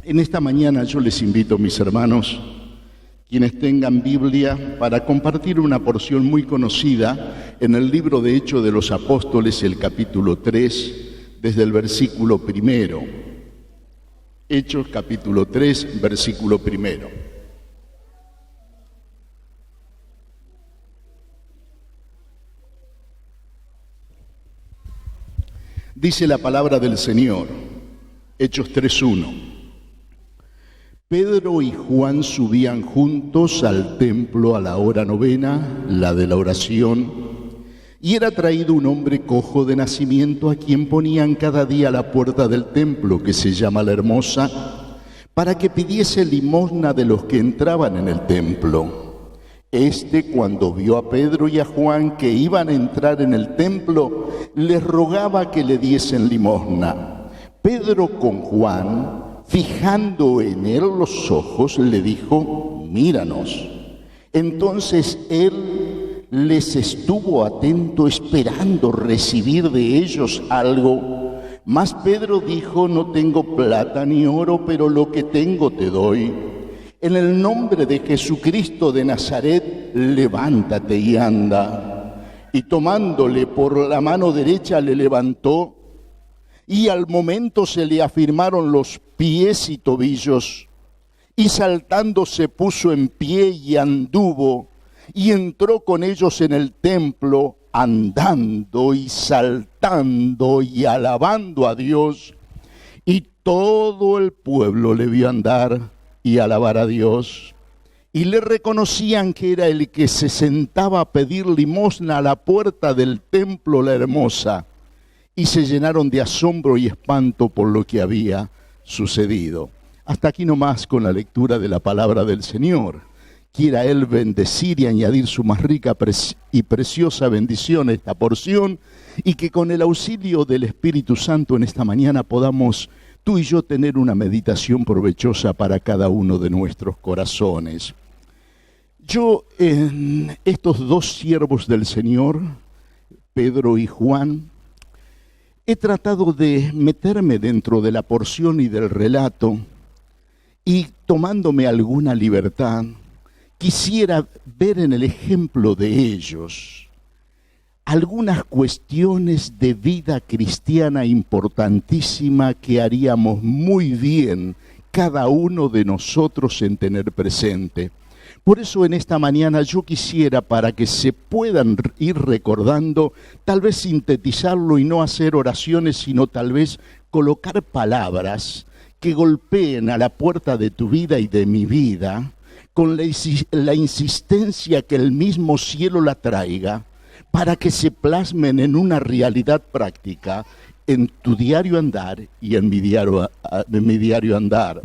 En esta mañana yo les invito, mis hermanos, quienes tengan Biblia, para compartir una porción muy conocida en el libro de Hechos de los Apóstoles, el capítulo 3, desde el versículo 1. Hechos capítulo 3, versículo 1. Dice la palabra del Señor, Hechos 3:1. Pedro y Juan subían juntos al templo a la hora novena, la de la oración, y era traído un hombre cojo de nacimiento a quien ponían cada día a la puerta del templo, que se llama La Hermosa, para que pidiese limosna de los que entraban en el templo. Cuando vio a Pedro y a Juan que iban a entrar en el templo, les rogaba que le diesen limosna. Pedro con Juan, fijando en él los ojos, le dijo: míranos. Entonces él les estuvo atento, esperando recibir de ellos algo. Mas Pedro dijo: no tengo plata ni oro, pero lo que tengo te doy. En el nombre de Jesucristo de Nazaret, levántate y anda. Y tomándole por la mano derecha le levantó, y al momento se le afirmaron los pies y tobillos, y saltando se puso en pie y anduvo, y entró con ellos en el templo, andando y saltando y alabando a Dios. Y todo el pueblo le vio andar y alabar a Dios, y le reconocían que era el que se sentaba a pedir limosna a la puerta del templo La Hermosa, y se llenaron de asombro y espanto por lo que había sucedido. Hasta aquí nomás con la lectura de la palabra del Señor. Quiera Él bendecir y añadir su más rica y preciosa bendición a esta porción, y que con el auxilio del Espíritu Santo en esta mañana podamos tú y yo tener una meditación provechosa para cada uno de nuestros corazones. Yo en estos dos siervos del Señor, Pedro y Juan, he tratado de meterme dentro de la porción y del relato, y tomándome alguna libertad, quisiera ver en el ejemplo de ellos algunas cuestiones de vida cristiana importantísima que haríamos muy bien cada uno de nosotros en tener presente. Por eso en esta mañana yo quisiera, para que se puedan ir recordando, tal vez sintetizarlo y no hacer oraciones, sino tal vez colocar palabras que golpeen a la puerta de tu vida y de mi vida, con la insistencia que el mismo cielo la traiga, para que se plasmen en una realidad práctica en tu diario andar y en mi diario andar.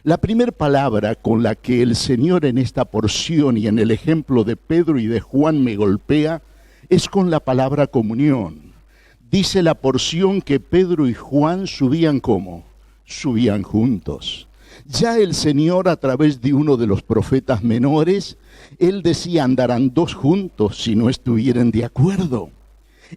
La primera palabra con la que el Señor en esta porción y en el ejemplo de Pedro y de Juan me golpea es con la palabra comunión. Dice la porción que Pedro y Juan subían ¿cómo? Subían juntos. Ya el Señor, a través de uno de los profetas menores, Él decía: andarán dos juntos si no estuvieran de acuerdo.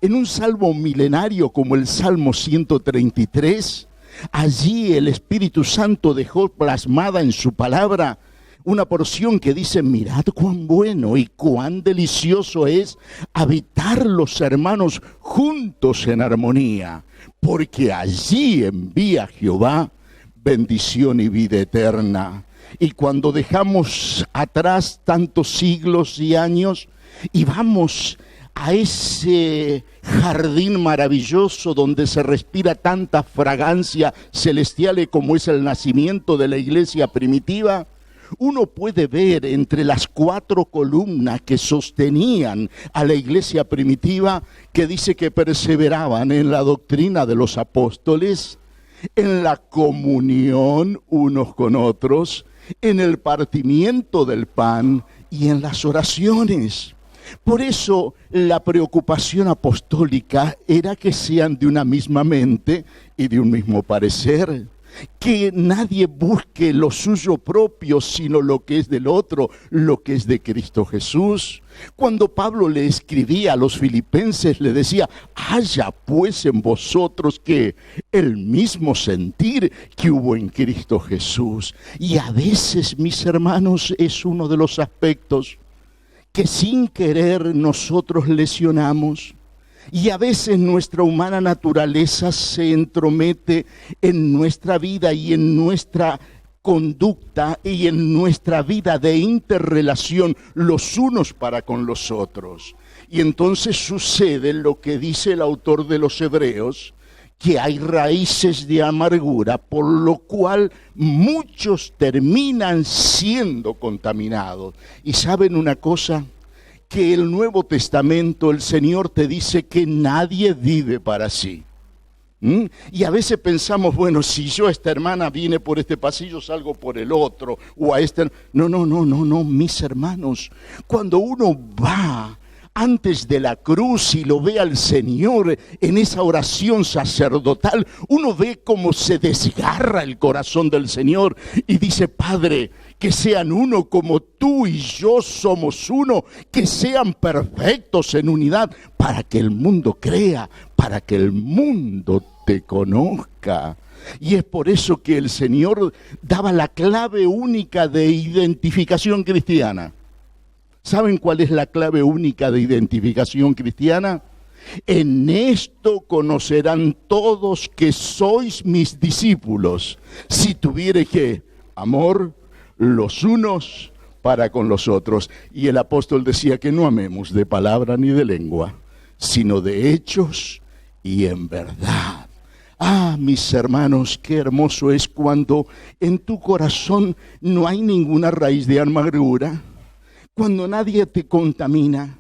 En un salmo milenario como el Salmo 133, allí el Espíritu Santo dejó plasmada en su palabra una porción que dice: mirad cuán bueno y cuán delicioso es habitar los hermanos juntos en armonía, porque allí envía Jehová bendición y vida eterna. Y cuando dejamos atrás tantos siglos y años y vamos a ese jardín maravilloso donde se respira tanta fragancia celestial como es el nacimiento de la iglesia primitiva, uno puede ver entre las 4 columnas que sostenían a la iglesia primitiva, que dice que perseveraban en la doctrina de los apóstoles, en la comunión unos con otros, en el partimiento del pan y en las oraciones. Por eso la preocupación apostólica era que sean de una misma mente y de un mismo parecer. que nadie busque lo suyo propio, sino lo que es del otro, lo que es de Cristo Jesús. Cuando Pablo le escribía a los filipenses, le decía: haya pues en vosotros que el mismo sentir que hubo en Cristo Jesús. Y a veces, mis hermanos, es uno de los aspectos que sin querer nosotros lesionamos. Y a veces nuestra humana naturaleza se entromete en nuestra vida y en nuestra conducta y en nuestra vida de interrelación los unos para con los otros. Y entonces sucede lo que dice el autor de los Hebreos, que hay raíces de amargura, por lo cual muchos terminan siendo contaminados. ¿Y saben una cosa? Que el Nuevo Testamento, el Señor te dice que nadie vive para sí. Y a veces pensamos, bueno, si yo, esta hermana viene por este pasillo, salgo por el otro, o a este... No, mis hermanos, cuando uno va antes de la cruz y lo ve al Señor en esa oración sacerdotal, uno ve cómo se desgarra el corazón del Señor y dice: Padre, que sean uno como tú y yo somos uno, que sean perfectos en unidad, para que el mundo crea, para que el mundo te conozca. Y es por eso que el Señor daba la clave única de identificación cristiana. ¿Saben cuál es la clave única de identificación cristiana? En esto conocerán todos que sois mis discípulos, si tuviereis que amor los unos para con los otros. Y el apóstol decía que no amemos de palabra ni de lengua, sino de hechos y en verdad. Ah, mis hermanos, qué hermoso es cuando en tu corazón no hay ninguna raíz de amargura, cuando nadie te contamina,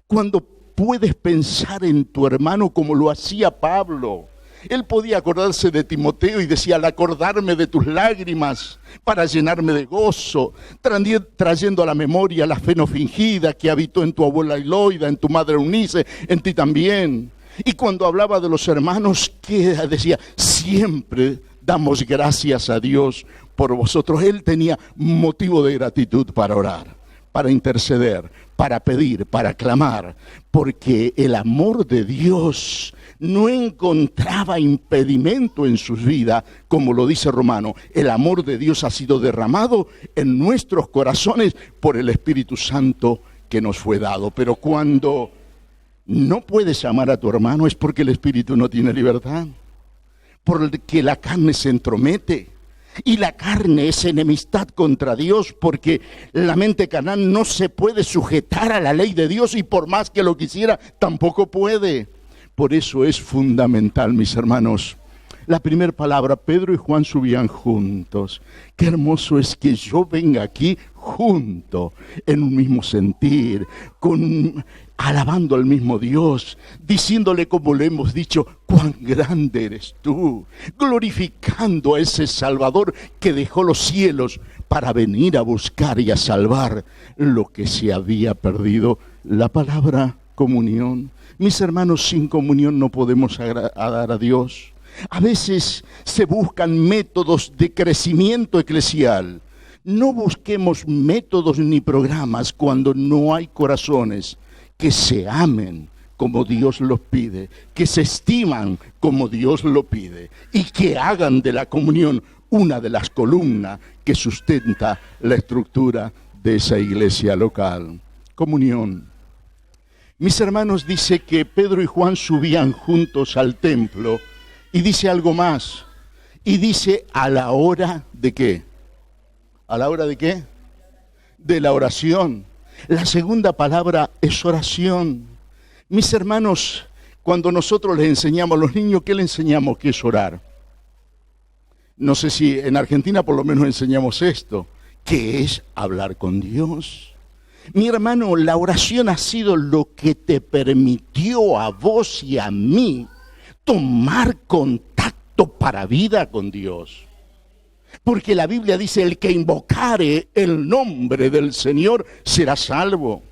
cuando puedes pensar en tu hermano como lo hacía Pablo. Él podía acordarse de Timoteo y decía: al acordarme de tus lágrimas para llenarme de gozo, trayendo a la memoria la fe no fingida que habitó en tu abuela Eloida, en tu madre Eunice, en ti también. Y cuando hablaba de los hermanos, que decía: siempre damos gracias a Dios por vosotros. Él tenía motivo de gratitud para orar, para interceder, para pedir, para clamar, porque el amor de Dios no encontraba impedimento en sus vidas, como lo dice Romano. El amor de Dios ha sido derramado en nuestros corazones por el Espíritu Santo que nos fue dado. Pero cuando no puedes amar a tu hermano es porque el Espíritu no tiene libertad, porque la carne se entromete. Y la carne es enemistad contra Dios, porque la mente carnal no se puede sujetar a la ley de Dios, y por más que lo quisiera, tampoco puede. Por eso es fundamental, mis hermanos. La primera palabra, Pedro y Juan subían juntos. Qué hermoso es que yo venga aquí junto, en un mismo sentir, alabando al mismo Dios, diciéndole, como le hemos dicho, cuán grande eres tú, glorificando a ese Salvador que dejó los cielos para venir a buscar y a salvar lo que se había perdido. La palabra comunión. Mis hermanos, sin comunión no podemos agradar a Dios. A veces se buscan métodos de crecimiento eclesial. No busquemos métodos ni programas cuando no hay corazones que se amen como Dios los pide, que se estiman como Dios lo pide, y que hagan de la comunión una de las columnas que sustenta la estructura de esa iglesia local. Comunión. Mis hermanos, dice que Pedro y Juan subían juntos al templo, y dice algo más, y dice: a la hora de ¿qué? ¿A la hora de qué? De la oración. La segunda palabra es oración. Mis hermanos, cuando nosotros les enseñamos a los niños, ¿qué les enseñamos que es orar? No sé si en Argentina por lo menos enseñamos esto, que es hablar con Dios. Mi hermano, la oración ha sido lo que te permitió a vos y a mí tomar contacto para vida con Dios. Porque la Biblia dice: el que invocare el nombre del Señor será salvo.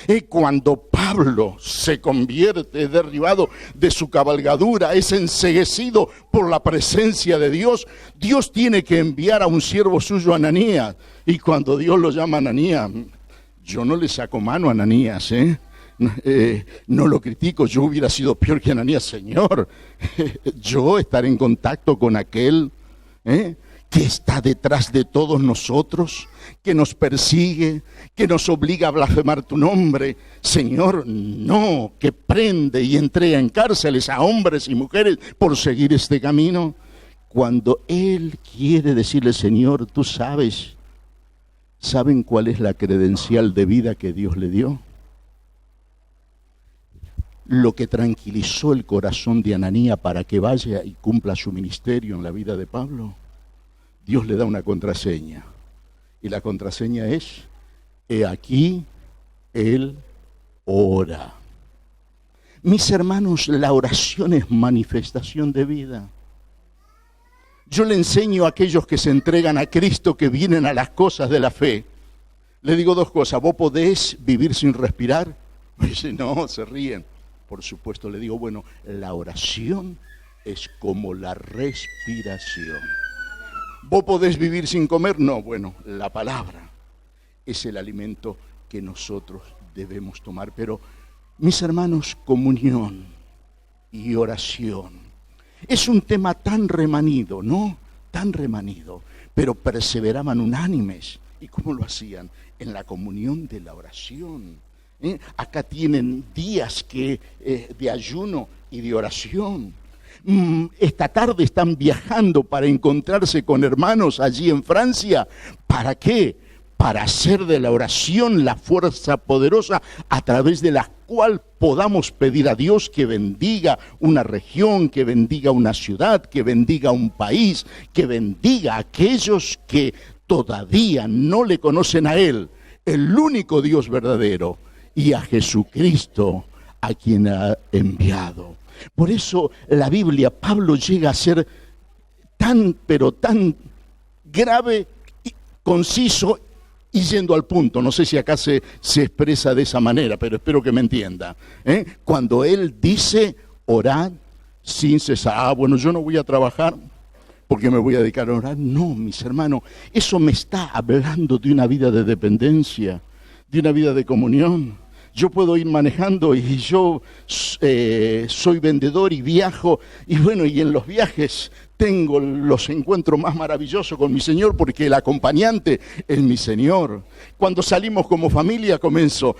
Y cuando Pablo se convierte, es derribado de su cabalgadura, es enceguecido por la presencia de Dios, Dios tiene que enviar a un siervo suyo, Ananías. Y cuando Dios lo llama Ananías, yo no le saco mano a Ananías, no lo critico, yo hubiera sido peor que Ananías, Señor. Yo estar en contacto con aquel que está detrás de todos nosotros, que nos persigue, que nos obliga a blasfemar tu nombre. Señor, no, que prende y entrega en cárceles a hombres y mujeres por seguir este camino. Cuando Él quiere decirle, Señor, tú sabes, ¿saben cuál es la credencial de vida que Dios le dio? Lo que tranquilizó el corazón de Ananías para que vaya y cumpla su ministerio en la vida de Pablo. Dios le da una contraseña. Y la contraseña es, he aquí, Él ora. Mis hermanos, la oración es manifestación de vida. Yo le enseño a aquellos que se entregan a Cristo, que vienen a las cosas de la fe. Le digo dos cosas, ¿vos podés vivir sin respirar? Me dicen, no, se ríen. Por supuesto, le digo, bueno, la oración es como la respiración. ¿Vos podés vivir sin comer? No, bueno, la palabra es el alimento que nosotros debemos tomar. Pero, mis hermanos, comunión y oración es un tema tan remanido, ¿no? Tan remanido, pero perseveraban unánimes. ¿Y cómo lo hacían? En la comunión de la oración. Acá tienen días de ayuno y de oración. Esta tarde están viajando para encontrarse con hermanos allí en Francia. ¿Para qué? Para hacer de la oración la fuerza poderosa a través de la cual podamos pedir a Dios que bendiga una región, que bendiga una ciudad, que bendiga un país, que bendiga a aquellos que todavía no le conocen a Él, el único Dios verdadero, y a Jesucristo, a quien ha enviado. Por eso la Biblia, Pablo llega a ser tan, pero tan grave, conciso y yendo al punto. No sé si acá se expresa de esa manera, pero espero que me entienda. Cuando él dice, orad sin cesar. Bueno, yo no voy a trabajar porque me voy a dedicar a orar. No, mis hermanos, eso me está hablando de una vida de dependencia, de una vida de comunión. Yo puedo ir manejando y yo soy vendedor y viajo, y bueno, y en los viajes tengo los encuentros más maravillosos con mi Señor, porque el acompañante es mi Señor. Cuando salimos como familia, comienzo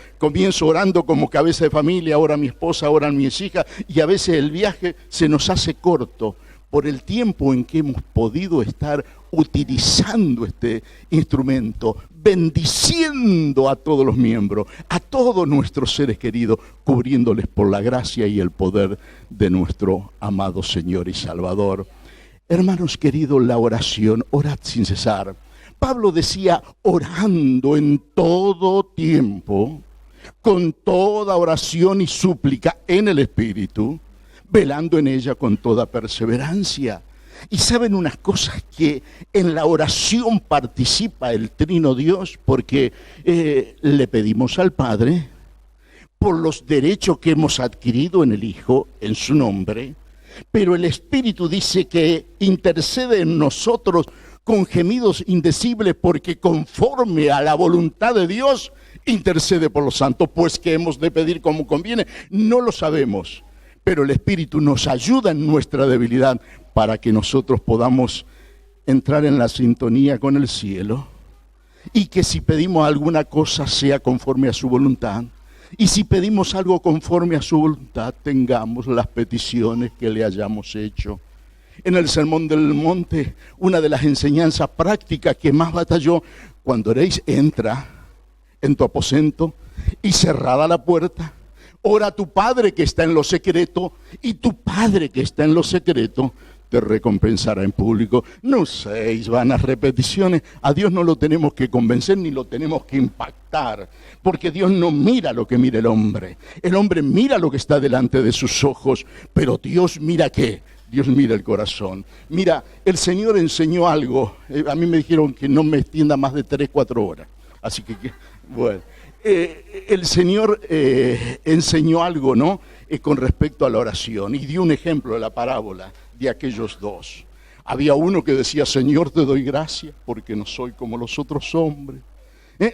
orando como cabeza de familia, ora mi esposa, oran mis hijas, y a veces el viaje se nos hace corto por el tiempo en que hemos podido estar utilizando este instrumento, bendiciendo a todos los miembros, a todos nuestros seres queridos, cubriéndoles por la gracia y el poder de nuestro amado Señor y Salvador. Hermanos queridos, la oración, orad sin cesar. Pablo decía, orando en todo tiempo, con toda oración y súplica en el Espíritu, velando en ella con toda perseverancia. Y saben unas cosas, que en la oración participa el Trino Dios, porque le pedimos al Padre por los derechos que hemos adquirido en el Hijo, en su nombre, pero el Espíritu dice que intercede en nosotros con gemidos indecibles, porque conforme a la voluntad de Dios intercede por los santos. Pues que hemos de pedir como conviene, no lo sabemos, pero el Espíritu nos ayuda en nuestra debilidad para que nosotros podamos entrar en la sintonía con el cielo, y que si pedimos alguna cosa sea conforme a su voluntad, y si pedimos algo conforme a su voluntad, tengamos las peticiones que le hayamos hecho. En el Sermón del Monte, una de las enseñanzas prácticas que más batalló: cuando oréis, entra en tu aposento y cerrada la puerta, ora a tu Padre que está en lo secreto, y tu Padre que está en lo secreto te recompensará en público. No 6 vanas repeticiones. A Dios no lo tenemos que convencer ni lo tenemos que impactar, porque Dios no mira lo que mira el hombre. El hombre mira lo que está delante de sus ojos, pero Dios mira ¿qué? Dios mira el corazón. Mira, el Señor enseñó algo. A mí me dijeron que no me extienda más de 3-4 horas. Así que, bueno, el Señor enseñó algo, ¿no? Con respecto a la oración, y dio un ejemplo de la parábola de aquellos dos. Había uno que decía: Señor, te doy gracias porque no soy como los otros hombres.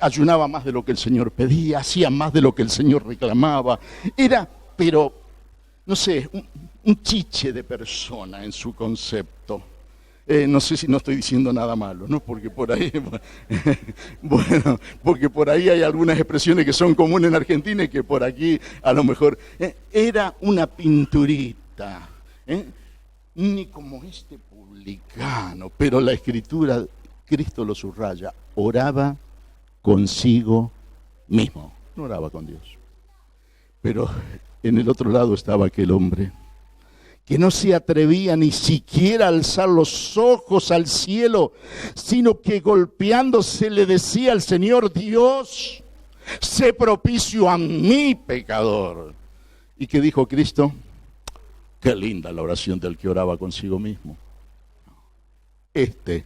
Ayunaba más de lo que el Señor pedía, hacía más de lo que el Señor reclamaba. Era, pero, no sé, un chiche de persona en su concepto. No sé si no estoy diciendo nada malo, ¿no? Porque por ahí, bueno, porque por ahí hay algunas expresiones que son comunes en Argentina y que por aquí a lo mejor era una pinturita, ni como este publicano, pero la Escritura, Cristo lo subraya, oraba consigo mismo, no oraba con Dios. Pero en el otro lado estaba aquel hombre que no se atrevía ni siquiera a alzar los ojos al cielo, sino que golpeándose le decía al Señor: Dios, sé propicio a mi pecador. ¿Y qué dijo Cristo? Qué linda la oración del que oraba consigo mismo. Este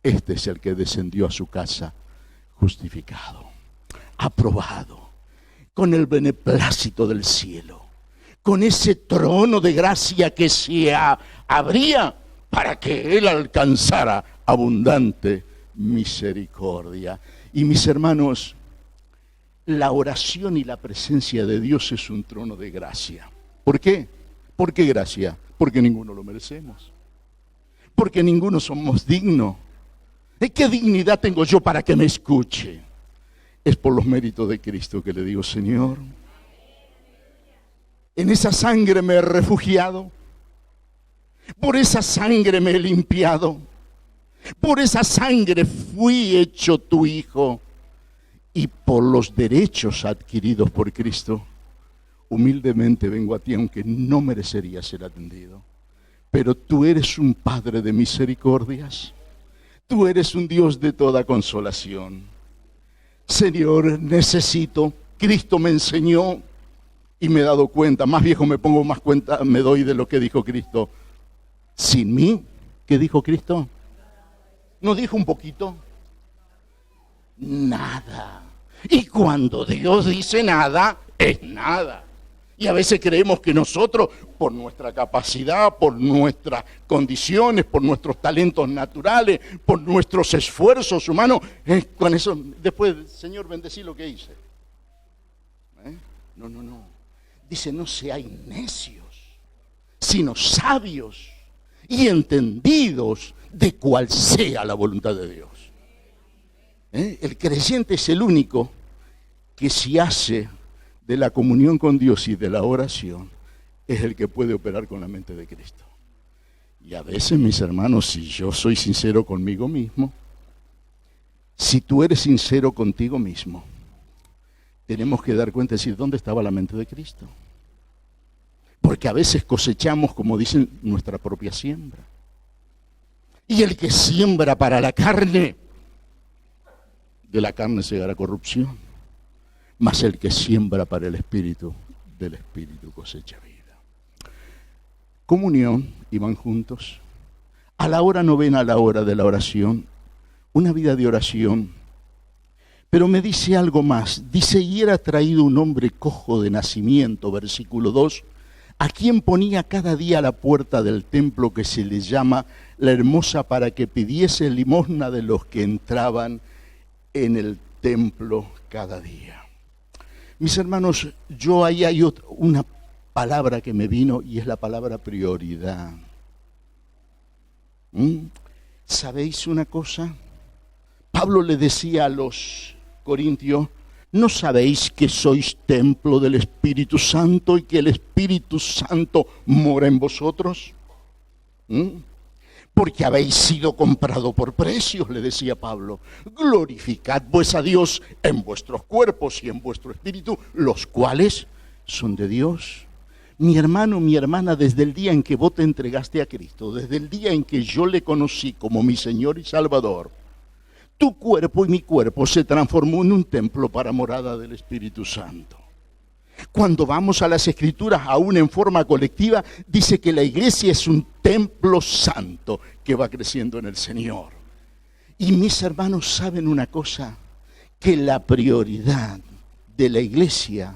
es el que descendió a su casa justificado, aprobado, con el beneplácito del cielo, con ese trono de gracia que se abría para que Él alcanzara abundante misericordia. Y mis hermanos, la oración y la presencia de Dios es un trono de gracia. ¿Por qué? ¿Por qué gracia? Porque ninguno lo merecemos. Porque ninguno somos dignos. ¿Qué dignidad tengo yo para que me escuche? Es por los méritos de Cristo que le digo: Señor, en esa sangre me he refugiado, por esa sangre me he limpiado, por esa sangre fui hecho tu hijo, y por los derechos adquiridos por Cristo, humildemente vengo a ti, aunque no merecería ser atendido. Pero tú eres un Padre de misericordias, tú eres un Dios de toda consolación. Señor, necesito, Cristo me enseñó, y me he dado cuenta, más viejo me pongo, más cuenta me doy de lo que dijo Cristo. Sin mí, ¿qué dijo Cristo? ¿No dijo un poquito? Nada. Y cuando Dios dice nada, es nada. Y a veces creemos que nosotros, por nuestra capacidad, por nuestras condiciones, por nuestros talentos naturales, por nuestros esfuerzos humanos, con eso, después, Señor, bendecí lo que hice. No. Dice: no seáis necios, sino sabios y entendidos de cuál sea la voluntad de Dios. El creyente es el único que, si hace de la comunión con Dios y de la oración, es el que puede operar con la mente de Cristo. Y a veces, mis hermanos, si yo soy sincero conmigo mismo, si tú eres sincero contigo mismo, tenemos que dar cuenta y decir: ¿dónde estaba la mente de Cristo? Porque a veces cosechamos, como dicen, nuestra propia siembra. Y el que siembra para la carne, de la carne segará corrupción. Mas el que siembra para el Espíritu, del Espíritu cosecha vida. Comunión, y van juntos. A la hora novena, a la hora de la oración, una vida de oración. Pero me dice algo más. Dice: y era traído un hombre cojo de nacimiento, versículo 2, a quien ponía cada día a la puerta del templo, que se le llama La Hermosa, para que pidiese limosna de los que entraban en el templo cada día. Mis hermanos, yo ahí hay una palabra que me vino, y es la palabra prioridad. ¿Sabéis una cosa? Pablo le decía a los corintios: ¿no sabéis que sois templo del Espíritu Santo y que el Espíritu Santo mora en vosotros? Porque habéis sido comprado por precios, le decía Pablo. Glorificad pues a Dios en vuestros cuerpos y en vuestro espíritu, los cuales son de Dios. Mi hermano, mi hermana, desde el día en que vos te entregaste a Cristo, desde el día en que yo le conocí como mi Señor y Salvador, tu cuerpo y mi cuerpo se transformó en un templo para morada del Espíritu Santo. Cuando vamos a las Escrituras, aún en forma colectiva, dice que la iglesia es un templo santo que va creciendo en el Señor. Y mis hermanos, ¿saben una cosa? que la prioridad de la iglesia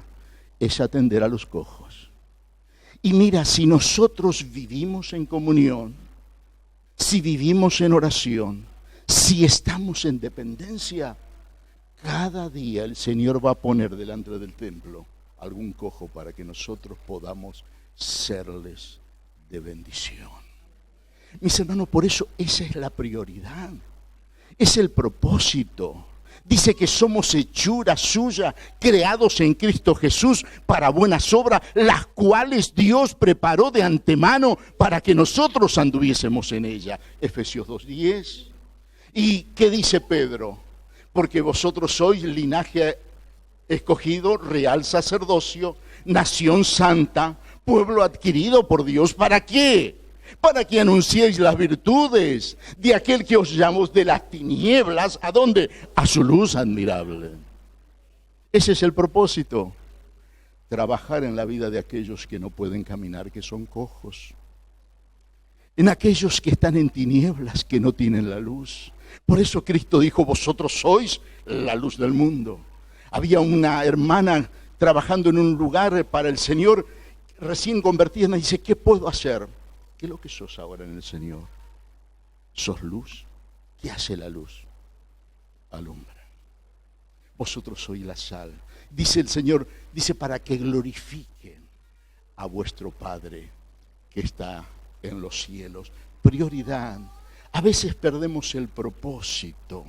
es atender a los cojos. Y mira, si nosotros vivimos en comunión, si vivimos en oración, si estamos en dependencia, cada día el Señor va a poner delante del templo algún cojo para que nosotros podamos serles de bendición. Mis hermanos, por eso esa es la prioridad, es el propósito. Dice que somos hechura suya, creados en Cristo Jesús para buenas obras, las cuales Dios preparó de antemano para que nosotros anduviésemos en ella. Efesios 2:10. ¿Y qué dice Pedro? Porque vosotros sois linaje escogido, real sacerdocio, nación santa, pueblo adquirido por Dios. ¿Para qué? Para que anunciéis las virtudes de aquel que os llamó de las tinieblas, ¿a dónde? A su luz admirable. Ese es el propósito, trabajar en la vida de aquellos que no pueden caminar, que son cojos, en aquellos que están en tinieblas, que no tienen la luz. Por eso Cristo dijo, vosotros sois la luz del mundo. Había una hermana trabajando en un lugar para el Señor, recién convertida, me dice, ¿qué puedo hacer? ¿Qué es lo que sos ahora en el Señor? ¿Sos luz? ¿Qué hace la luz? Alumbra. Vosotros sois la sal. Dice el Señor, dice, para que glorifiquen a vuestro Padre que está en los cielos. Prioridad. A veces perdemos el propósito.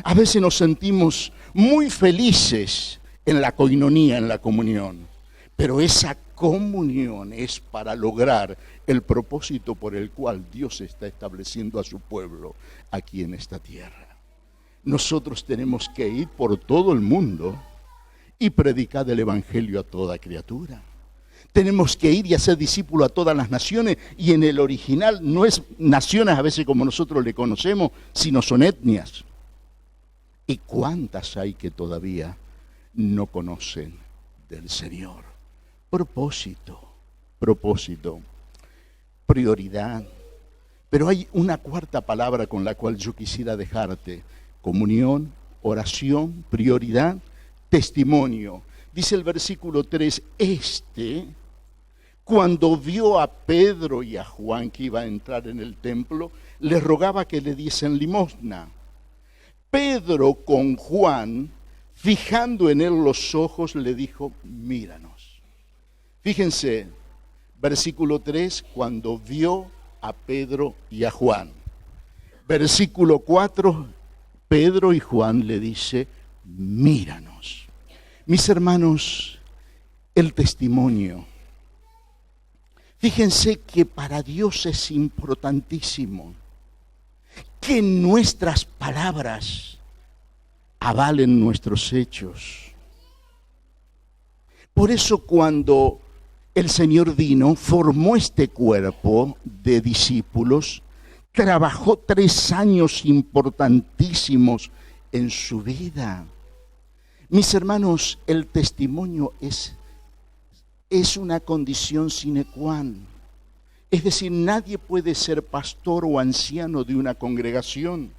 A veces nos sentimos muy felices en la coinonía, en la comunión. Pero esa comunión es para lograr el propósito por el cual Dios está estableciendo a su pueblo aquí en esta tierra. Nosotros tenemos que ir por todo el mundo y predicar el evangelio a toda criatura. Tenemos que ir y hacer discípulo a todas las naciones, y en el original no es naciones a veces como nosotros le conocemos, sino son etnias. ¿Y cuántas hay que todavía no conocen del Señor? Propósito, prioridad. Pero hay una cuarta palabra con la cual yo quisiera dejarte: comunión, oración, prioridad, testimonio. Dice el versículo 3, cuando vio a Pedro y a Juan que iba a entrar en el templo, les rogaba que le diesen limosna. Pedro con Juan, fijando en él los ojos, le dijo, míranos. Fíjense, versículo 3, cuando vio a Pedro y a Juan. Versículo 4, Pedro y Juan le dice, míranos. Mis hermanos, el testimonio. Fíjense que para Dios es importantísimo que nuestras palabras avalen nuestros hechos. Por eso cuando el Señor vino, formó este cuerpo de discípulos, trabajó 3 años importantísimos en su vida. Mis hermanos, el testimonio es una condición sine qua non. Es decir, nadie puede ser pastor o anciano de una congregación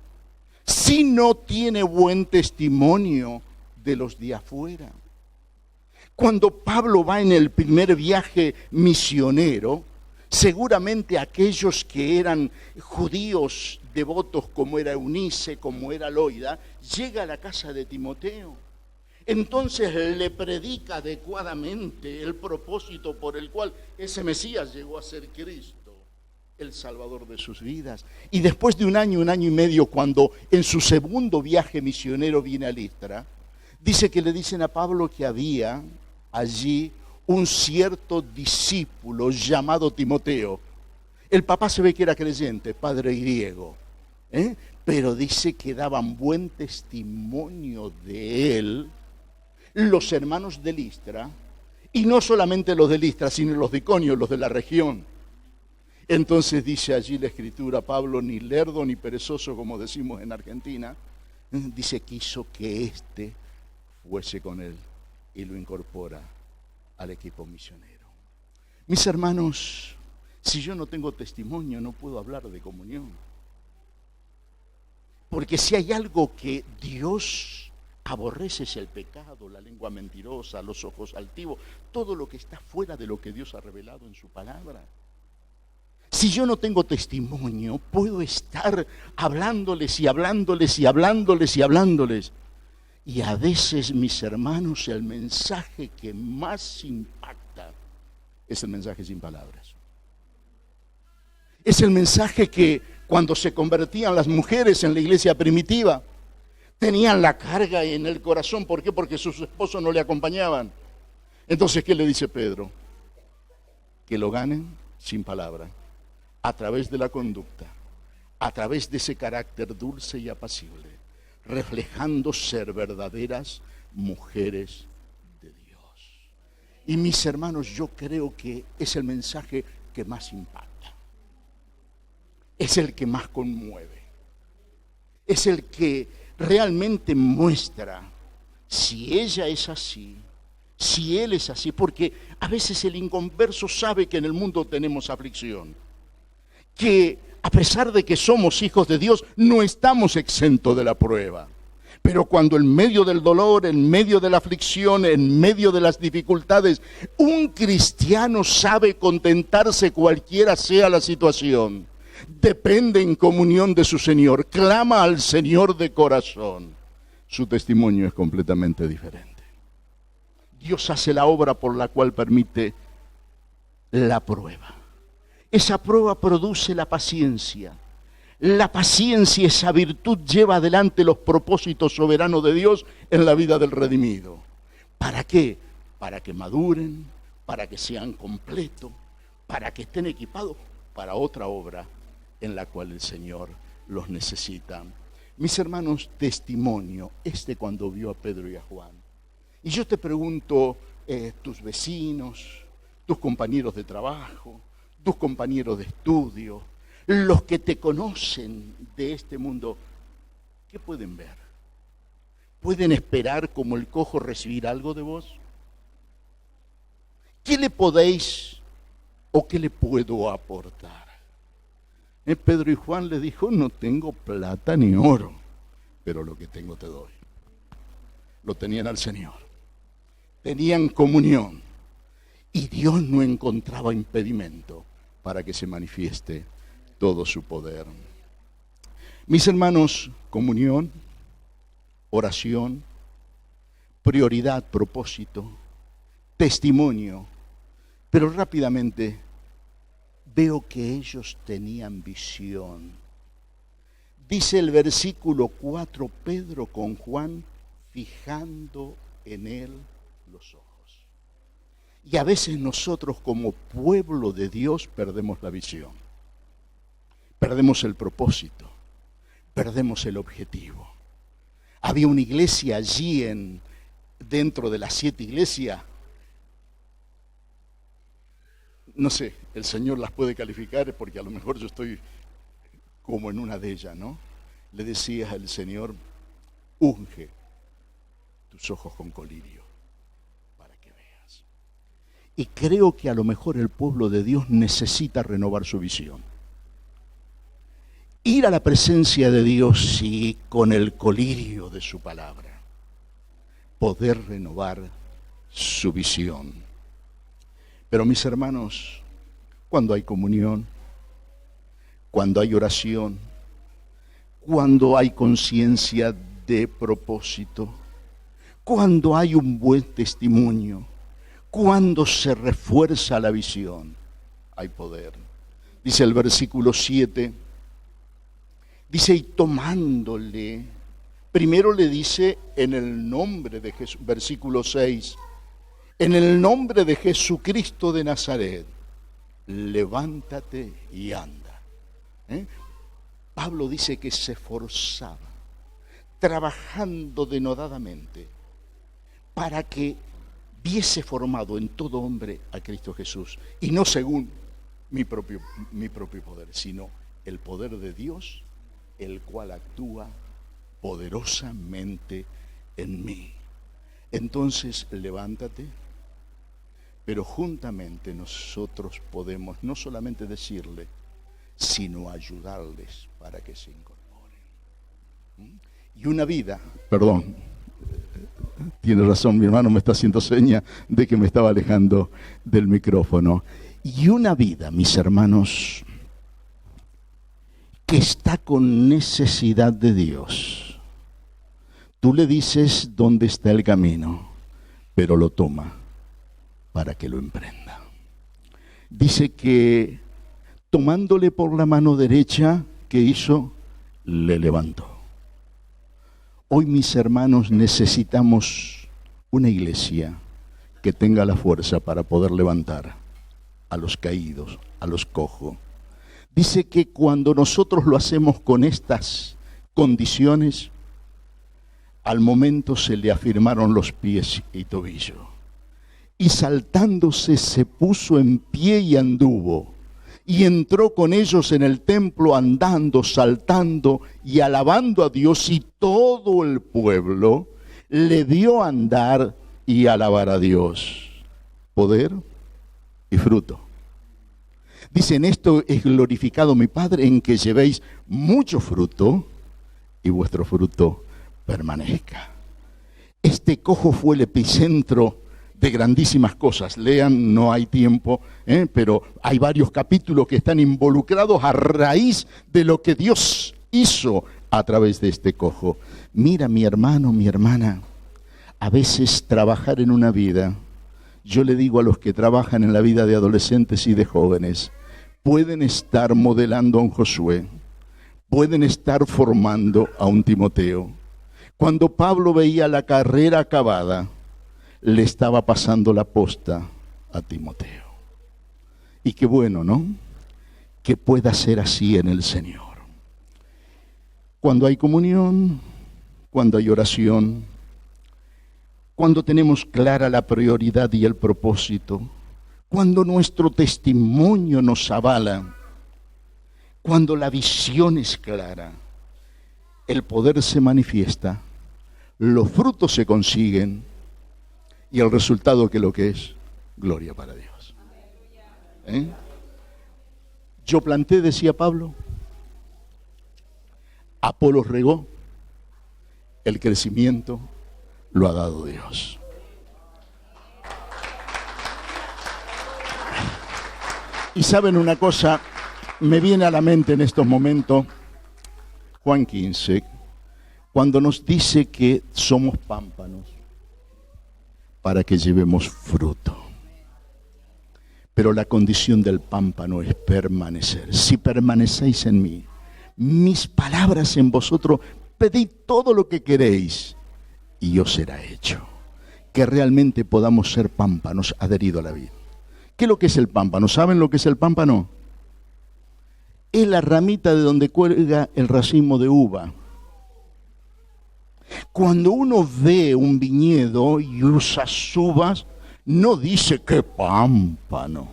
si no tiene buen testimonio de los de afuera. Cuando Pablo va en el primer viaje misionero, seguramente aquellos que eran judíos devotos, como era Eunice, como era Loida, llega a la casa de Timoteo. Entonces le predica adecuadamente el propósito por el cual ese Mesías llegó a ser Cristo, el Salvador de sus vidas. Y después de un año y medio, cuando en su segundo viaje misionero viene a Listra, dice que le dicen a Pablo que había allí un cierto discípulo llamado Timoteo. El papá se ve que era creyente, padre griego, pero dice que daban buen testimonio de él los hermanos de Listra, y no solamente los de Listra, sino los de Iconio, los de la región. Entonces dice allí la Escritura, Pablo, ni lerdo ni perezoso, como decimos en Argentina, dice, quiso que éste fuese con él y lo incorpora al equipo misionero. Mis hermanos, si yo no tengo testimonio, no puedo hablar de comunión. Porque si hay algo que Dios Aborreces el pecado, la lengua mentirosa, los ojos altivos, todo lo que está fuera de lo que Dios ha revelado en su palabra. Si yo no tengo testimonio, puedo estar hablándoles y hablándoles y hablándoles y hablándoles. Y a veces, mis hermanos, el mensaje que más impacta es el mensaje sin palabras. Es el mensaje que cuando se convertían las mujeres en la iglesia primitiva, tenían la carga en el corazón. ¿Por qué? Porque sus esposos no le acompañaban. Entonces, ¿qué le dice Pedro? Que lo ganen sin palabra, a través de la conducta, a través de ese carácter dulce y apacible, reflejando ser verdaderas mujeres de Dios. Y mis hermanos, yo creo que es el mensaje que más impacta, es el que más conmueve, es el que realmente muestra si ella es así, si él es así, porque a veces el inconverso sabe que en el mundo tenemos aflicción, que a pesar de que somos hijos de Dios, no estamos exentos de la prueba. Pero cuando en medio del dolor, en medio de la aflicción, en medio de las dificultades, un cristiano sabe contentarse cualquiera sea la situación, depende en comunión de su Señor, clama al Señor de corazón, su testimonio es completamente diferente. Dios hace la obra por la cual permite la prueba. Esa prueba produce la paciencia. La paciencia, esa virtud, lleva adelante los propósitos soberanos de Dios en la vida del redimido. ¿Para qué? Para que maduren, para que sean completos, para que estén equipados para otra obra en la cual el Señor los necesita. Mis hermanos, testimonio cuando vio a Pedro y a Juan. Y yo te pregunto, tus vecinos, tus compañeros de trabajo, tus compañeros de estudio, los que te conocen de este mundo, ¿qué pueden ver? ¿Pueden esperar como el cojo recibir algo de vos? ¿Qué le podéis o qué le puedo aportar? Pedro y Juan le dijo, no tengo plata ni oro, pero lo que tengo te doy. Lo tenían al Señor, tenían comunión, y Dios no encontraba impedimento para que se manifieste todo su poder. Mis hermanos, comunión, oración, prioridad, propósito, testimonio, pero rápidamente veo que ellos tenían visión. Dice el versículo 4, Pedro con Juan fijando en él los ojos. Y a veces nosotros como pueblo de Dios perdemos la visión, perdemos el propósito, perdemos el objetivo. Había una iglesia allí dentro de las 7 iglesias, no sé, el Señor las puede calificar porque a lo mejor yo estoy como en una de ellas, ¿no? Le decías al Señor, unge tus ojos con colirio para que veas. Y creo que a lo mejor el pueblo de Dios necesita renovar su visión. Ir a la presencia de Dios y con el colirio de su palabra, poder renovar su visión. Pero mis hermanos, cuando hay comunión, cuando hay oración, cuando hay conciencia de propósito, cuando hay un buen testimonio, cuando se refuerza la visión, hay poder. Dice el versículo 7, dice, y tomándole, primero le dice en el nombre de Jesús, versículo 6, en el nombre de Jesucristo de Nazaret, levántate y anda. Pablo dice que se esforzaba, trabajando denodadamente, para que viese formado en todo hombre a Cristo Jesús, y no según mi propio poder, sino el poder de Dios, el cual actúa poderosamente en mí. Entonces, levántate, pero juntamente nosotros podemos no solamente decirle, sino ayudarles para que se incorporen. Y una vida, Tiene razón, mi hermano me está haciendo seña de que me estaba alejando del micrófono. Y una vida, mis hermanos, que está con necesidad de Dios. Tú le dices dónde está el camino, pero lo toma para que lo emprenda. Dice que tomándole por la mano derecha, ¿qué hizo? Le levantó. Hoy, mis hermanos, necesitamos una iglesia que tenga la fuerza para poder levantar a los caídos, a los cojos. Dice que cuando nosotros lo hacemos con estas condiciones, al momento se le afirmaron los pies y tobillos. Y saltándose se puso en pie y anduvo. Y entró con ellos en el templo andando, saltando y alabando a Dios, y todo el pueblo le vio andar y alabar a Dios. Poder y fruto. Dice, en esto es glorificado mi Padre, en que llevéis mucho fruto y vuestro fruto permanezca. Este cojo fue el epicentro de grandísimas cosas. Lean, no hay tiempo, pero hay varios capítulos que están involucrados a raíz de lo que Dios hizo a través de este cojo. Mira, mi hermano, mi hermana, a veces trabajar en una vida, yo le digo a los que trabajan en la vida de adolescentes y de jóvenes, pueden estar modelando a un Josué, pueden estar formando a un Timoteo. Cuando Pablo veía la carrera acabada, le estaba pasando la posta a Timoteo. Y qué bueno, ¿no? Que pueda ser así en el Señor. Cuando hay comunión, cuando hay oración, cuando tenemos clara la prioridad y el propósito, cuando nuestro testimonio nos avala, cuando la visión es clara, el poder se manifiesta, los frutos se consiguen, y el resultado que lo que es, gloria para Dios. Yo planté, decía Pablo, Apolos regó, el crecimiento lo ha dado Dios. Y saben una cosa, me viene a la mente en estos momentos, Juan 15, cuando nos dice que somos pámpanos, para que llevemos fruto. Pero la condición del pámpano es permanecer. Si permanecéis en mí, mis palabras en vosotros, pedid todo lo que queréis y os será hecho. Que realmente podamos ser pámpanos adheridos a la vida. ¿Qué es lo que es el pámpano? ¿Saben lo que es el pámpano? Es la ramita de donde cuelga el racimo de uva. Cuando uno ve un viñedo y usa uvas, no dice ¡qué pámpano!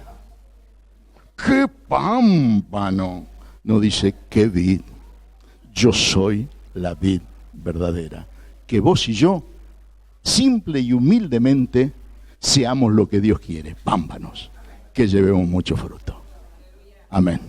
¡Qué pámpano! No dice ¡qué vid! Yo soy la vid verdadera. Que vos y yo, simple y humildemente, seamos lo que Dios quiere, pámpanos, que llevemos mucho fruto. Amén.